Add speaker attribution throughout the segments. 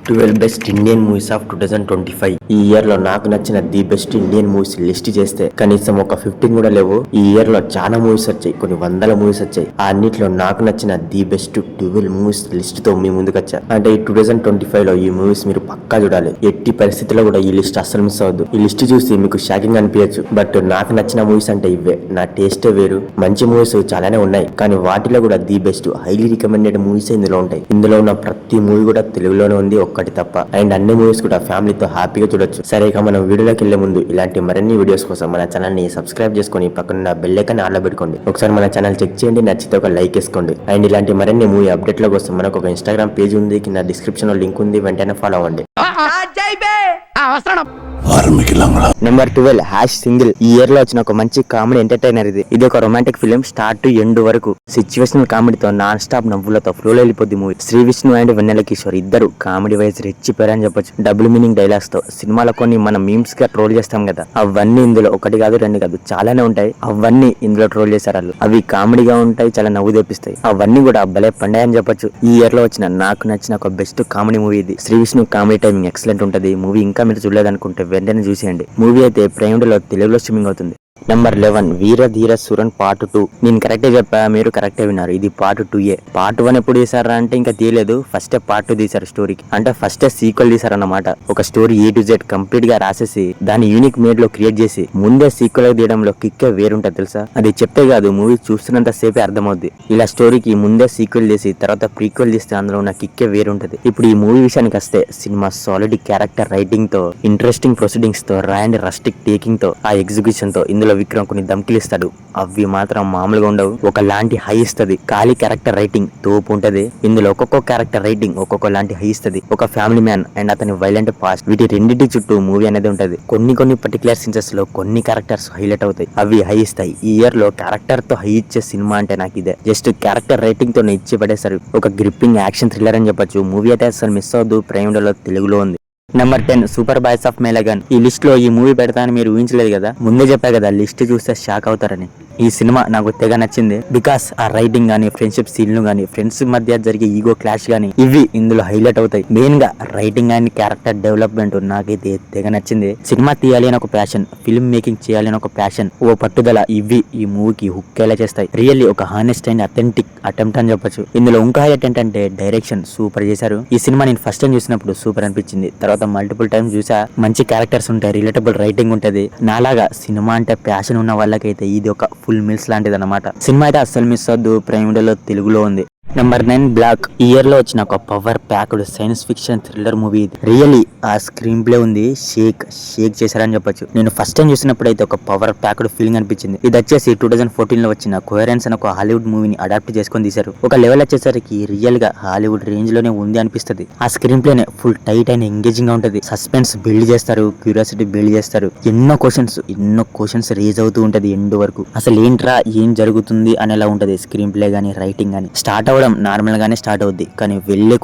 Speaker 1: 12 best Indian movies of 2025. ఈ year లో నాకు నచ్చిన the best Indian movies list చేస్తే కనీసం ఒక 15 కూడా లేవు. ఈ ఇయర్ లో చాలా మూవీస్ వచ్చాయి, కొన్ని వందల మూవీస్ వచ్చాయి. ఆ అన్నిట్లో నాకు నచ్చిన ది బెస్ట్ 12 మూవీస్ లిస్ట్ తో మీ ముందుకు వచ్చా. అంటే ఈ 2025 లో ఈ మూవీస్ మీరు పక్కా చూడాలి. ఎట్టి పరిస్థితుల్లో కూడా ఈ లిస్ట్ అస్సలు మిస్ అవ్వద్దు. ఈ లిస్ట్ చూసి మీకు షాకింగ్ అనిపించచ్చు, బట్ నాకు నచ్చిన మూవీస్ అంటే ఇవే. నా టేస్టే వేరు. మంచి మూవీస్ చాలానే ఉన్నాయి, కానీ వాటిలో కూడా the best highly recommended movies ఇందులో ఉంటాయి. ఇందులో ఉన్న ప్రతి మూవీ కూడా తెలుగులోనే ఉంది, ఒక్కటి తప్ప. అండ్ అన్ని మూవీస్ కూడా ఫ్యామిలీతో హ్యాపీగా చూడొచ్చు. సరే, ఇక మనం వీడియోలోకి వెళ్లే ముందు ఇలాంటి మరిన్ని వీడియోస్ కోసం మన ఛానల్ ని సబ్స్క్రైబ్ చేసుకుని పక్కన బెల్ ఐకాన్ ఆన్లో పెట్టుకోండి. ఒకసారి మన ఛానల్ చెక్ చేయండి, నచ్చితే ఒక లైక్ వేసుకోండి. అండ్ ఇలాంటి మరిన్ని మూవీ అప్డేట్ల కోసం మనకు ఒక ఇన్స్టాగ్రామ్ పేజ్ ఉంది, కింద డిస్క్రిప్షన్ లో లింక్ ఉంది, వెంటనే ఫాలో అవ్వండి. Number 12 hash single. ఈ ఇయర్ లో వచ్చిన ఒక మంచి కామెడీ ఎంటర్టైనర్ ఇది ఒక romantic film. Start to end వరకు సిచ్యువేషనల్ కామెడీతో నాన్ స్టాప్ నవ్వులతో ఫ్లోలో వెళ్ళిపోద్ది మూవీ. శ్రీ విష్ణు అండ్ వెన్నెల కిషోర్ ఇద్దరు కామెడీ వైజ్ రెచ్చిపోయారని చెప్పొచ్చు. డబుల్ మీనింగ్ డైలాగ్స్ తో సినిమాలో కొన్ని మనం మీమ్స్ గా ట్రోల్ చేస్తాం కదా, అవన్నీ ఇందులో ఒకటి కాదు రెండు కాదు చాలానే ఉంటాయి. అవన్నీ ఇందులో ట్రోల్ చేశారు వాళ్ళు. అవి కామెడీగా ఉంటాయి, చాలా నవ్వు తెప్పిస్తాయి. అవన్నీ కూడా భలే పండాయని చెప్పొచ్చు. ఈ ఇయర్ లో వచ్చిన నాకు నచ్చిన ఒక బెస్ట్ కామెడీ మూవీ ఇది. Sri Vishnu comedy timing excellent ఉంటది. మూవీ ఇంకా మీరు చూడలేదనుకుంటే వెంటనే చూసేయండి. మూవీ అయితే ప్రైమ్లో తెలుగులో స్ట్రీమింగ్ అవుతుంది. నెంబర్ 11 వీర ధీర సురన్ పార్ట్ 2. నేను కరెక్టే చెప్పా, మీరు కరెక్టే విన్నారు. ఇది పార్ట్ 2. పార్ట్ 1 ఎప్పుడు తీసారా అంటే ఇంకా తీయలేదు. ఫస్ట్ పార్ట్ 2 తీసారు స్టోరీకి. అంటే ఫస్ట్ సీక్వెల్ తీసారన్నమాట. ఒక story A to Z complete గా రాసేసి దాన్ని యూనిక్ మేడ్ లో క్రియేట్ చేసి ముందే సీక్వెల్ తీయడంలో కిక్కే వేరుంటది తెలుసా. అది చెప్తే కాదు, మూవీ చూస్తున్నంత సేపే అర్థమవుద్ది. ఇలా స్టోరీకి ముందే సీక్వెల్ చేసి తర్వాత ప్రీక్వెల్ తీస్తే అందులో ఉన్న కిక్కే వేరుంటది. ఇప్పుడు ఈ మూవీ విషయానికి వస్తే సినిమా సాలిడ్ క్యారెక్టర్ రైటింగ్ తో, ఇంట్రెస్టింగ్ ప్రొసీడింగ్స్ తో, రాండ్ రస్టిక్ టేకింగ్ తో, ఆ ఎగ్జిక్యూషన్ తో ఇందులో విక్రమ్ కొన్ని ధమ్కిలు ఇస్తాడు. అవి మాత్రం మామూలుగా ఉండవు. ఒక లాంటి హై ఇస్తుంది. ఖాళీ క్యారెక్టర్ రైటింగ్ తోపు ఉంటది. ఇందులో ఒక్కొక్క క్యారెక్టర్ రైటింగ్ ఒక్కొక్క లాంటి హై ఇస్తుంది. ఒక ఫ్యామిలీ మ్యాన్ అండ్ అతని వైలెంట్ పాస్ట్, వీటి రెండింటి చుట్టూ మూవీ అనేది ఉంటది. కొన్ని పర్టికులర్ సీన్సెస్ లో కొన్ని క్యారెక్టర్స్ హైలైట్ అవుతాయి, అవి హై ఇస్తాయి. ఈ ఇయర్ లో క్యారెక్టర్ తో హై ఇచ్చే సినిమా అంటే నాకు ఇదే. జస్ట్ క్యారెక్టర్ రైటింగ్ తో ఇచ్చి పడేస్తారు. ఒక గ్రిప్పింగ్ యాక్షన్ థ్రిల్లర్ అని చెప్పొచ్చు. మూవీ అయితే అసలు మిస్ అవద్దు, ప్రైమ్లో తెలుగులో ఉంది. Number 10 super boys of Malegaon. ఈ లిస్ట్ లో ఈ మూవీ పెడతానని మీరు ఊహించలేదు కదా. ముందే చెప్పా కదా లిస్ట్ చూస్తే షాక్ అవుతారని. ఈ సినిమా నాకు తెగ నచ్చింది. బికాస్ ఆ రైటింగ్ గానీ, ఫ్రెండ్షిప్ సీన్లు గానీ, ఫ్రెండ్స్ మధ్య జరిగే ఈగో క్లాష్ గానీ, ఇవి ఇందులో హైలైట్ అవుతాయి. మెయిన్ గా రైటింగ్ అండ్ క్యారెక్టర్ డెవలప్మెంట్ నాకైతే తెగ నచ్చింది. సినిమా తీయాలి అని ఒక ప్యాషన్, ఫిల్మ్ మేకింగ్ చేయాలి అని ఒక ప్యాషన్, ఓ పట్టుదల, ఇవి ఈ మూవీకి హుక్కేలా చేస్తాయి. రియల్లీ ఒక హానెస్ట్ అండ్ అథెంటిక్ అటెంప్ట్ అని చెప్పొచ్చు. ఇందులో ఇంకా హైలైట్ ఏంటంటే డైరెక్షన్ సూపర్ చేశారు. ఈ సినిమా నేను ఫస్ట్ టైం చూసినప్పుడు సూపర్ అనిపించింది. తర్వాత మల్టిపుల్ టైమ్స్ చూసా. మంచి క్యారెక్టర్స్ ఉంటాయి, రిలేటబుల్ రైటింగ్ ఉంటది. నాలాగా సినిమా అంటే ప్యాషన్ ఉన్న వాళ్ళకైతే ఇది ఒక ఫుల్ మీల్స్ లాంటిది అన్నమాట. సినిమా అయితే అస్సలు మిస్ అవద్దు, ప్రైమ్లో తెలుగులో ఉంది. Number 9 black. ఈ ఇయర్ లో వచ్చిన ఒక power packed science fiction thriller movie ఇది. రియల్లీ ఆ స్క్రీన్ ప్లే ఉంది, షేక్ చేశారని చెప్పొచ్చు. నేను ఫస్ట్ టైం చూసినప్పుడు అయితే ఒక పవర్ ప్యాక్డ్ ఫీలింగ్ అనిపించింది. ఇది వచ్చేసి 2014 లో వచ్చిన కోహరెన్స్ అని ఒక హాలీవుడ్ మూవీని అడాప్ట్ చేసుకొని తీశారు. ఒక లెవెల్ వచ్చేసరికి రియల్ గా హాలీవుడ్ రేంజ్ లోనే ఉంది అనిపిస్తుంది. ఆ స్క్రీన్ ప్లేనే ఫుల్ టైట్ అండ్ ఎంగేజింగ్ గా ఉంటది. సస్పెన్స్ బిల్డ్ చేస్తారు, క్యూరియాసిటీ బిల్డ్ చేస్తారు. ఎన్నో క్వశ్చన్స్ రేజ్ అవుతూ ఉంటది ఎండ్ వరకు. అసలు ఏంట్రా, ఏం జరుగుతుంది అనేలా ఉంటది స్క్రీన్ ప్లే గానీ, రైటింగ్ గానీ. స్టార్ట్ అవ్వడం నార్మల్ గానే స్టార్ట్ అవుద్ది, కానీ వెళ్లే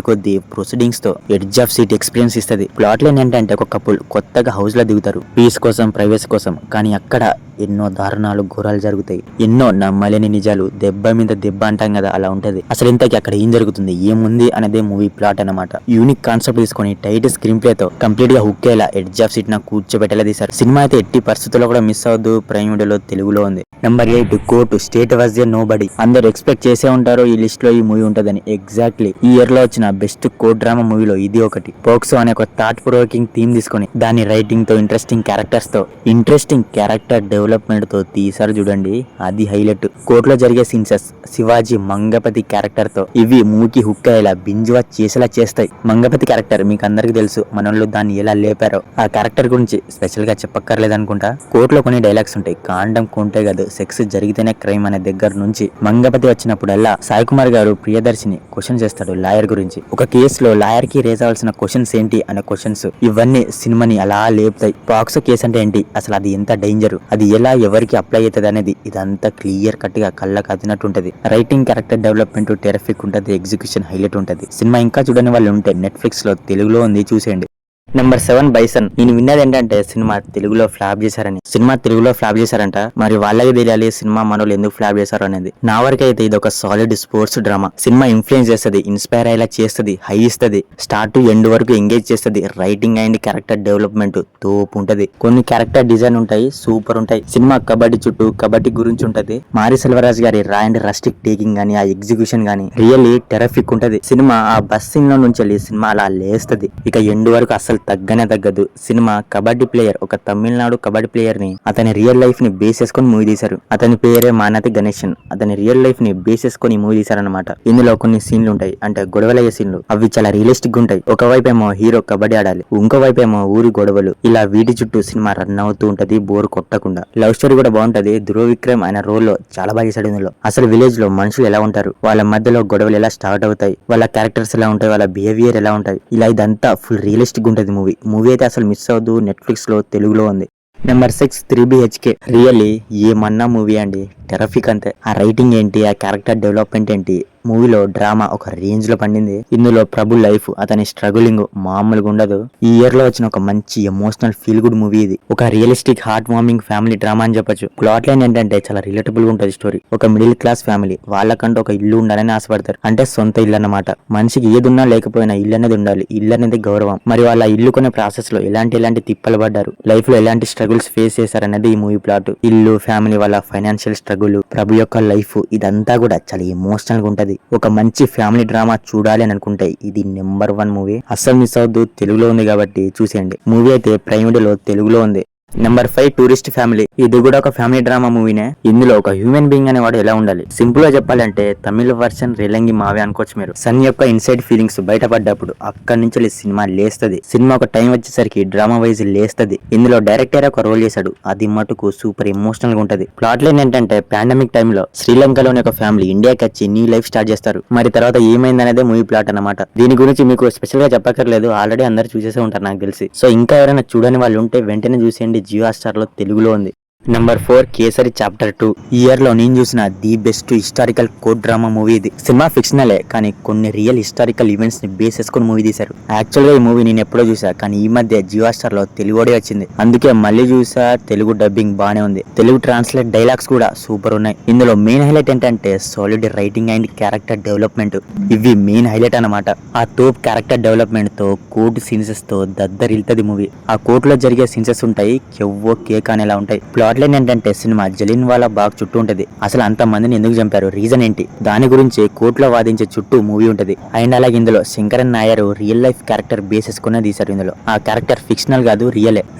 Speaker 1: కొద్ది ప్రొసీడింగ్స్ తో ఎడ్జ్ ఆఫ్ సీట్ ఎక్స్పీరియన్స్ ఇస్తుంది. ప్లాట్ లైన్ ఏంటంటే ఒక కపుల్ కొత్తగా హౌస్ లో దిగుతారు పీస్ కోసం, ప్రైవసీ కోసం. కానీ అక్కడ ఎన్నో దారుణాలు, ఘోరాలు జరుగుతాయి. ఎన్నో నమ్మలేని నిజాలు, దెబ్బ మీద దెబ్బ అంటాం కదా, అలా ఉంటది. అసలు ఇంతకీ అక్కడ ఏం జరుగుతుంది, ఏముంది అనేదే మూవీ ప్లాట్ అన్నమాట. యూనిక్ కాన్సెప్ట్ తీసుకొని టైట్ స్క్రీన్ ప్లే తో కంప్లీట్ గా హుక్ అయ్యేలా, ఎడ్జ్ ఆఫ్ సీట్ నా కూర్చోబెట్టేలా తీశారు. సినిమా అయితే ఎట్టి పరిస్థితుల్లో కూడా మిస్ అవద్దు, ప్రైమ్ వీడియోలో తెలుగులో ఉంది. Number 8 court. State was a nobody. అందరు ఎక్స్పెక్ట్ చేసే ఉంటారు ఈ లిస్ట్ లో ఈ మూవీ ఉంటదని. ఎగ్జాక్ట్లీ ఈ ఇయర్ లో వచ్చిన బెస్ట్ కోర్ట్ డ్రామా మూవీలో ఇది ఒకటి. పోక్సో అనే ఒక థాట్ ప్రొవోకింగ్ థీమ్ తీసుకొని దాని రైటింగ్ తో, ఇంట్రెస్టింగ్ క్యారెక్టర్ డెవలప్మెంట్ తో తీసారు చూడండి, అది హైలైట్. కోర్టులో జరిగే సీన్సెస్, శివాజీ మంగపతి క్యారెక్టర్ తో ఇవి మూవీకి హుక్ అయ్యేలా, బింజ్ వాచ్ చేసేలా చేస్తాయి. మంగపతి క్యారెక్టర్ మీకు అందరికి తెలుసు, మనోళ్ళు దాన్ని ఎలా లేపారో. ఆ క్యారెక్టర్ గురించి స్పెషల్ గా చెప్పక్కర్లేదు అనుకుంటా. కోర్టులో కొన్ని డైలాగ్స్ ఉంటాయి. కాండం కొంటే కాదు, సెక్స్ జరిగితేనే క్రైమ్ అనే దగ్గర నుంచి మంగపతి వచ్చినప్పుడల్లా సాయి కుమార్ గారు ప్రియదర్శిని క్వశ్చన్ చేస్తాడు లాయర్ గురించి. ఒక కేసులో లాయర్ కి రేజ్ అవ్వాల్సిన క్వశ్చన్స్ ఏంటి అనే క్వశ్చన్స్, ఇవన్నీ సినిమాని అలా లేపుతాయి. పాక్సో కేసు అంటే ఏంటి, అసలు అది ఎంత డేంజర్, అది ఎలా ఎవరికి అప్లై అవుతుంది అనేది ఇదంతా క్లియర్ కట్ గా కళ్ళకు అదినట్టు ఉంటది. రైటింగ్, క్యారెక్టర్ డెవలప్మెంట్ టెరిఫిక్ ఉంటది, ఎగ్జిక్యూషన్ హైలైట్ ఉంటది. సినిమా ఇంకా చూడని వాళ్ళు ఉంటే నెట్ఫ్లిక్స్ లో తెలుగులో ఉంది, చూసేయండి. Number 7 bison. నేను విన్నది ఏంటంటే సినిమా తెలుగులో ఫ్లాప్ చేశారని. సినిమా తెలుగులో ఫ్లాప్ చేశారంట. మరి వాళ్ళకి తెలియాలి సినిమా మనోళ్ళు ఎందుకు ఫ్లాప్ చేశారు అనేది. నా వరకు అయితే ఇది ఒక solid sports drama. Cinema influence చేస్తుంది, ఇన్స్పైర్ అయ్యేలా చేస్తుంది, హై ఇస్తుంది, స్టార్ట్ టు ఎండ్ వరకు ఎంగేజ్ చేస్తుంది. రైటింగ్ అండ్ క్యారెక్టర్ డెవలప్మెంట్ తోపు ఉంటది. కొన్ని క్యారెక్టర్ డిజైన్ ఉంటాయి, సూపర్ ఉంటాయి. సినిమా కబడ్డీ చుట్టూ కబడ్డీ గురించి ఉంటది. మారి సెల్వరాజ్ గారి రా అండ్ రస్టిక్ టేకింగ్ గానీ, ఆ ఎగ్జిక్యూషన్ గానీ రియల్లీ టెరఫిక్ ఉంటది. సినిమా ఆ బస్ సీన్ లో నుంచి వెళ్ళి సినిమా అలా లేస్తది. ఇక ఎండ్ వరకు అసలు తగ్గనే తగ్గదు. సినిమా కబడ్డీ ప్లేయర్, ఒక తమిళనాడు కబడ్డీ ప్లేయర్ ని అతని రియల్ లైఫ్ ని బేస్ చేసుకుని మూవీ తీశారు. అతని పేరే మానతి గణేశన్. అతని రియల్ లైఫ్ ని బేస్ చేసుకుని మూవీ తీశారనమాట. ఇందులో కొన్ని సీన్లు ఉంటాయి, అంటే గొడవలయ్యే సీన్లు. అవి చాలా రియలిస్టిక్ గా ఉంటాయి. ఒకవైపు ఏమో హీరో కబడ్డీ ఆడాలి, ఇంకో వైపు ఏమో ఊరి గొడవలు. ఇలా వీటి చుట్టూ సినిమా రన్ అవుతూ ఉంటది, బోర్ కొట్టకుండా. లవ్ స్టోరీ కూడా బాగుంటది. ధ్రువ్ విక్రమ్ ఆయన రోల్ లో చాలా బాగా చేశాడు. ఇందులో అసలు విలేజ్ లో మనుషులు ఎలా ఉంటారు, వాళ్ళ మధ్యలో గొడవలు ఎలా స్టార్ట్ అవుతాయి, వాళ్ళ క్యారెక్టర్స్ ఎలా ఉంటాయి, వాళ్ళ బిహేవియర్ ఎలా ఉంటాయి, ఇలా ఇదంతా ఫుల్ రియలిస్టిక్ ఉంటది మూవీ అయితే అసలు మిస్ అవ్వదు. నెట్ఫ్లిక్స్ లో తెలుగులో ఉంది. Number 6 3BHK. రియల్లీ ఏమన్నా మూవీ అండి, టెరఫిక్ అంతే. ఆ రైటింగ్ ఏంటి, ఆ క్యారెక్టర్ డెవలప్మెంట్ ఏంటి, మూవీలో డ్రామా ఒక రేంజ్ లో పండింది. ఇందులో ప్రభు లైఫ్, అతని స్ట్రగులింగ్ మామూలుగా ఉండదు. ఈ ఇయర్ లో వచ్చిన ఒక మంచి ఎమోషనల్ ఫీల్ గుడ్ మూవీ ఇది. ఒక realistic heart warming family drama అని చెప్పొచ్చు. ప్లాట్ లైన్ ఏంటంటే చాలా రిలేటబుల్ గా ఉంటుంది స్టోరీ. ఒక మిడిల్ క్లాస్ ఫ్యామిలీ, వాళ్ళకంటూ ఒక ఇల్లు ఉండాలని ఆశపడతారు. అంటే సొంత ఇల్లు అన్నమాట. మనిషికి ఏది ఉన్నా లేకపోయినా ఇల్లు అనేది ఉండాలి. ఇల్లు అనేది గౌరవం. మరి వాళ్ళ ఇల్లు కొనే ప్రాసెస్ లో ఎలాంటి తిప్పలు పడ్డారు, లైఫ్ లో ఎలాంటి స్ట్రగుల్స్ ఫేస్ చేశారనేది ఈ మూవీ ప్లాట్. ఇల్లు, ఫ్యామిలీ, వాళ్ళ ఫైనాన్షియల్ స్ట్రగుల్, ప్రభు యొక్క లైఫ్, ఇదంతా కూడా చాలా ఎమోషనల్ గా ఉంటది. ఒక మంచి ఫ్యామిలీ డ్రామా చూడాలి అని అనుకుంటే ఇది నెంబర్ 1 మూవీ. అస్సలు మిస్ అవద్దు. తెలుగులో ఉంది కాబట్టి చూసేయండి. మూవీ అయితే ప్రైమ్ వీడియోలో తెలుగులో ఉంది. Number 5 tourist family. ఇది కూడా ఒక ఫ్యామిలీ డ్రామా మూవీనే. ఇందులో ఒక హ్యూమన్ బీయింగ్ అనేవాడు ఎలా ఉండాలి, సింపుల్ గా చెప్పాలంటే తమిళ వర్షన్ రేలంగి మావే అనుకోవచ్చు మీరు. సన్ యొక్క ఇన్సైడ్ ఫీలింగ్స్ బయటపడ్డప్పుడు అక్కడి నుంచి సినిమా లేస్తది. సినిమా ఒక టైం వచ్చేసరికి డ్రామా వైజ్ లేస్తది. ఇందులో డైరెక్టర్ ఒక రోల్ చేశాడు, అది మటుకు సూపర్ ఎమోషనల్ గా ఉంటది. ప్లాట్ లైన్ ఏంటంటే పాండమిక్ టైంలో శ్రీలంకలోని ఒక ఫ్యామిలీ ఇండియాకి వచ్చి న్యూ లైఫ్ స్టార్ట్ చేస్తారు. మరి తర్వాత ఏమైందనేదే మూవీ ప్లాట్ అన్నమాట. దీని గురించి మీకు స్పెషల్ గా చెప్పక్కర్లేదు, ఆల్రెడీ అందరు చూసేసే ఉంటారు నాకు తెలిసి. సో ఇంకా ఎవరైనా చూడని వాళ్ళు ఉంటే వెంటనే చూసేయండి. జియో హాట్‌స్టార్ లో తెలుగులో ఉంది. Number 4 kesari chapter 2. ఈ ఇయర్ లో నేను చూసిన the best historical court drama movie ఇది. సినిమా ఫిక్షనలే కానీ కొన్ని రియల్ హిస్టారికల్ ఈవెంట్స్ ని బేస్ చేసుకుని మూవీ తీశారు. యాక్చువల్ గా ఈ మూవీ నేను ఎప్పుడో చూసా, కానీ ఈ మధ్య జియో హాట్‌స్టార్ లో తెలుగుడే వచ్చింది, అందుకే మళ్ళీ చూసా. తెలుగు డబ్బింగ్ బానే ఉంది, తెలుగు ట్రాన్స్లేట్ డైలాగ్స్ కూడా సూపర్ ఉన్నాయి. ఇందులో మెయిన్ హైలైట్ ఏంటంటే solid writing and character development. ఇవి మెయిన్ హైలైట్ అన్నమాట. ఆ తోప్ క్యారెక్టర్ డెవలప్మెంట్ తో కోర్టు సీన్సెస్ తో దద్దరిల్తది మూవీ. ఆ కోర్టులో జరిగే సీన్సెస్ ఉంటాయి, కెవ్వో కేక్ అనేలా ఉంటాయి. ప్లాట్ లైన్ ఏంటంటే సినిమా జలియన్ వాలా బాగ్ చుట్టూ ఉంటది. అసలు అంత మందిని ఎందుకు చంపారు, రీజన్ ఏంటి, దాని గురించి కోర్టులో వాదించే చుట్టూ మూవీ ఉంటది. అండ్ అలాగే ఇందులో Sankaran Nair real life character bases కొనే తీశారు. ఇందులో ఆ క్యారెక్టర్ ఫిక్షనల్ కాదు,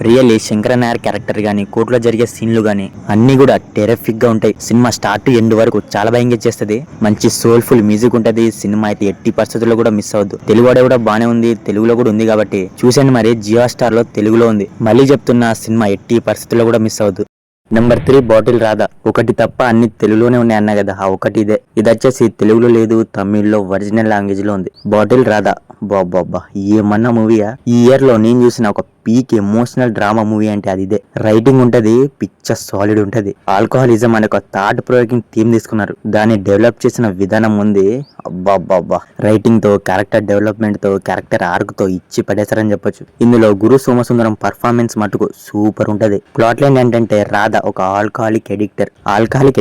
Speaker 1: రియల్లీ శంకరన్ నాయర్ క్యారెక్టర్ గానీ, కోర్టులో జరిగే సీన్లు గానీ అన్ని కూడా టెరఫిక్ గా ఉంటాయి. సినిమా స్టార్ట్ టు ఎండ్ వరకు చాలా బాగా ఎంగేజ్ చేస్తుంది. మంచి సోల్ఫుల్ మ్యూజిక్ ఉంటది. సినిమా అయితే ఎట్టి పరిస్థితుల్లో కూడా మిస్ అవద్దు. తెలుగు వాడే కూడా బానే ఉంది, తెలుగులో కూడా ఉంది కాబట్టి చూసండి. మరి జియో హాట్‌స్టార్ లో తెలుగులో ఉంది. మళ్ళీ చెప్తున్నా, సినిమా ఎట్టి పరిస్థితుల్లో కూడా మిస్ అవద్దు. Number 3 bottle Radha. ఒకటి తప్ప అన్ని తెలుగులోనే ఉన్నాయి అన్నా కదా, ఆ ఒకటి ఇదే. ఇది వచ్చేసి తెలుగులో లేదు, తమిళ్లో ఒరిజినల్ లాంగ్వేజ్ లో ఉంది. బాటిల్ రాధా బాబా ఏమన్నా మూవీయా. ఈ ఇయర్ లో నేను చూసిన ఒక పీక్ ఎమోషనల్ డ్రామా మూవీ అంటే అది ఇదే. రైటింగ్ ఉంటది, పిక్చర్ సాలిడ్ ఉంటది. ఆల్కహాలిజం అనే ఒక థాట్ ప్రొవోకింగ్ థీమ్ తీసుకున్నారు, దాన్ని డెవలప్ చేసిన విధానం ఉంది. అబ్బాబ్బాబ్బా రైటింగ్ తో, క్యారెక్టర్ డెవలప్మెంట్ తో, క్యారెక్టర్ ఆర్క్ తో ఇచ్చి పడేశారని చెప్పొచ్చు. ఇందులో గురు సోమసుందరం పర్ఫార్మెన్స్ మటుకు సూపర్ ఉంటది. ప్లాట్ లైన్ ఏంటంటే రాధా ఒక ఆల్కహాలిక్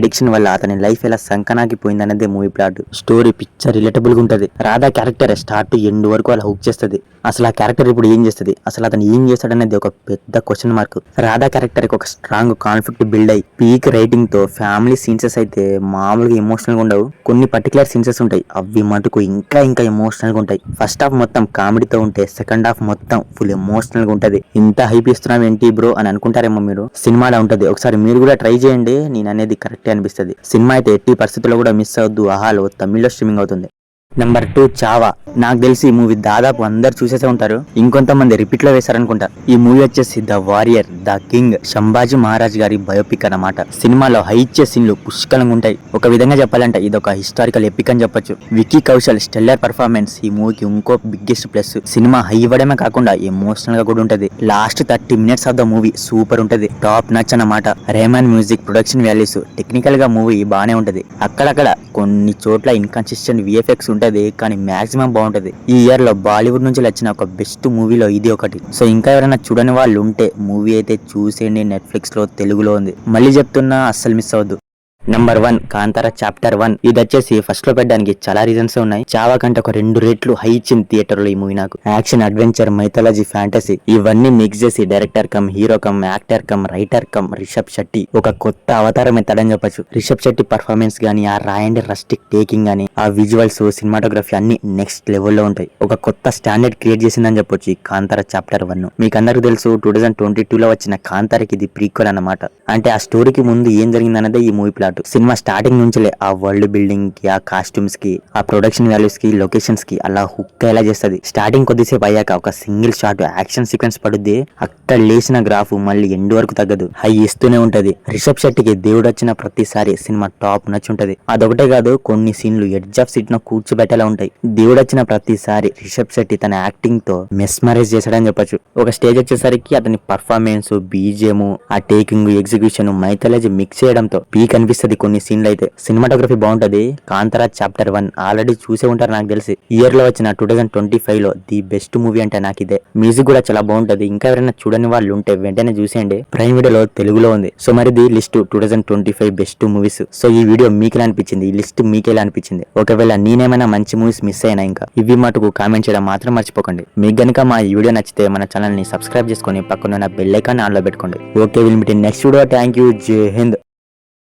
Speaker 1: ఎడిక్షన్ వల్ల అతని లైఫ్ ఎలా సంకనాకి పోయిందనేదే movie plot. Story picture relatable గా ఉంటది. Radha character start to end వరకు అలా హుక్ చేస్తుంది. అసలు ఆ క్యారెక్టర్ ఇప్పుడు ఏం చేస్తుంది, అసలు అతను ఏం చేస్తాడనేది ఒక పెద్ద క్వశ్చన్ మార్క్. రాధా క్యారెక్టర్ కి ఒక స్ట్రాంగ్ కాన్ఫ్లిక్ట్ బిల్డ్ అయ్యి పీక్ రైటింగ్ తో ఫ్యామిలీ సీన్సెస్ అయితే మామూలుగా ఎమోషనల్ గా ఉండవు. కొన్ని పర్టికులర్ సీన్సెస్ ఉంటాయి, అవి మటుకు ఇంకా ఎమోషనల్ గా ఉంటాయి. ఫస్ట్ హాఫ్ మొత్తం కామెడీతో ఉంటే సెకండ్ హాఫ్ మొత్తం ఫుల్ ఎమోషనల్ గా ఉంటది. ఇంత హైప్ ఇస్తున్నాం ఏంటి బ్రో అని అనుకుంటారేమో మీరు. సినిమాలో ఉంటది, ఒకసారి మీరు కూడా ట్రై చేయండి. నేను అనేది కరెక్టే అనిపిస్తుంది. సినిమా అయితే ఎట్టి పరిస్థితుల్లో కూడా మిస్ అవద్దు. ఆహాలో తమిళ్లో స్ట్రీమింగ్ అవుతుంది. నెంబర్ 2 చావా. నాకు తెలిసి ఈ మూవీ దాదాపు అందరు చూసేసే ఉంటారు, ఇంకొంతమంది రిపీట్ లో వేశారనుకుంటా. ఈ మూవీ వచ్చేసి the warrior, the king, Sambhaji Maharaj గారి బయోపిక్ అన్నమాట. సినిమాలో హై ఇచ్చే సీన్లు పుష్కలంగా ఉంటాయి. ఒక విధంగా చెప్పాలంటే ఇది ఒక హిస్టారికల్ ఎపిక్ అని చెప్పొచ్చు. వికీ కౌశల్ స్టెల్లర్ పర్ఫార్మెన్స్ ఈ మూవీకి ఇంకో బిగ్గెస్ట్ ప్లస్. సినిమా హై ఇవ్వడమే కాకుండా ఎమోషనల్ గా కూడా ఉంటది. Last 30 minutes of the movie super ఉంటది, టాప్ నచ్ అన్నమాట. Rahman music, production values, technical గా మూవీ బానే ఉంటది. అక్కడక్కడ కొన్ని చోట్ల ఇన్కన్సిస్టెంట్ విఎఫ్ఎక్స్ ఉంటది, కానీ మాక్సిమం బాగుంటది. ఈ ఇయర్ లో బాలీవుడ్ నుంచి వచ్చిన ఒక బెస్ట్ మూవీలో ఇది ఒకటి. సో ఇంకా ఎవరైనా చూడని వాళ్ళు ఉంటే మూవీ అయితే చూసేయండి. నెట్ఫ్లిక్స్ లో తెలుగులో ఉంది. మళ్ళీ చెప్తున్నా, అస్సలు మిస్ అవ్వద్దు. Number 1 Kantara chapter 1. ఇది వచ్చేసి ఫస్ట్ లో పెట్టడానికి చాలా రీజన్స్ ఉన్నాయి. చావా కంటే ఒక 2 రేట్లు హై ఇచ్చింది థియేటర్ లో ఈ మూవీ నాకు. యాక్షన్, అడ్వెంచర్, మైథాలజీ, ఫ్యాంటసీ ఇవన్నీ మిక్స్ చేసి director cum hero cum actor cum writer cum Rishab Shetty ఒక కొత్త అవతారం ఎత్తాడని చెప్పొచ్చు. రిషబ్ శెట్టి పర్ఫార్మెన్స్ గానీ, ఆ రాయండి రస్టిక్ టేకింగ్ గానీ, ఆ విజువల్స్, సినిమాటోగ్రఫీ అన్ని నెక్స్ట్ లెవెల్లో ఉంటాయి. ఒక కొత్త స్టాండర్డ్ క్రియేట్ చేసిందని చెప్పొచ్చు ఈ కాంతార చాప్టర్ 1. మీకు అందరికి తెలుసు 2022 లో వచ్చిన కాంతారకి ఇది ప్రీక్వెల్ అన్నమాట. అంటే ఆ స్టోరీకి ముందు ఏం జరిగిందన్నదే ఈ మూవీ ప్లాట్. సినిమా స్టార్టింగ్ నుంచిలే ఆ వరల్డ్ బిల్డింగ్ కి, ఆ కాస్ట్యూమ్స్ కి, ఆ ప్రొడక్షన్ వాల్యూస్ కి, లొకేషన్స్ కి అలా హుక్ ఎలా చేస్తుంది. స్టార్టింగ్ కొద్దిసేపు అయ్యాక ఒక సింగిల్ షాట్ యాక్షన్ సీక్వెన్స్ పడుద్ది. అక్కడ లేచిన గ్రాఫ్ మళ్ళీ ఎండ్ వరకు తగ్గదు, హై ఇస్తూనే ఉంటది. రిషబ్ శెట్టికి దేవుడు వచ్చిన ప్రతిసారి సినిమా టాప్ నచ్చుంటది. అదొకటే కాదు, కొన్ని సీన్లు ఎడ్జ్ ఆఫ్ సీట్ ను కూర్చోబెట్టేలా ఉంటాయి. దేవుడు వచ్చిన ప్రతిసారి రిషబ్ శెట్టి తన యాక్టింగ్ తో మెస్మరైజ్ చేశాడని చెప్పొచ్చు. ఒక స్టేజ్ వచ్చేసరికి అతని పర్ఫార్మెన్స్, బీజిఎం, ఆ టేకింగ్, ఎగ్జిక్యూషన్, మైథాలజీ మిక్స్ చేయడంతో పీక్ అనిపిస్తుంది. కొన్ని సీన్లు అయితే సినిమాటోగ్రఫీ బాగుంటది. కాంతారా చాప్టర్ 1 ఆల్రెడీ చూసే ఉంటారు నాకు తెలిసి. ఇయర్ లో వచ్చిన 2025 లో ది బెస్ట్ మూవీ అంటే నాకు ఇదే. మ్యూజిక్ కూడా చాలా బాగుంటది. ఇంకా ఎవరైనా చూడని వాళ్ళు ఉంటే వెంటనే చూసేయండి. ప్రైమ్ వీడియోలో తెలుగులో ఉంది. సో మరి ఇది లిస్ట్ 2025 బెస్ట్ మూవీస్. సో ఈ వీడియో మీకు ఎలా అనిపించింది, ఈ లిస్ట్ మీకు ఎలా అనిపించింది? ఒకవేళ నేనేమైనా మంచి మూవీస్ మిస్ అయినా ఇంకా ఇవి మటుకు కామెంట్ చేయడం మాత్రం మర్చిపోకండి. మీకు గనుక మా ఈ వీడియో నచ్చితే మన ఛానల్ ని సబ్స్క్రైబ్ చేసుకొని పక్కన బెల్ ఐకాన్ ఆన్ లో పెట్టుకోండి. Okay, will meet in next video. Thank you. జై హింద్.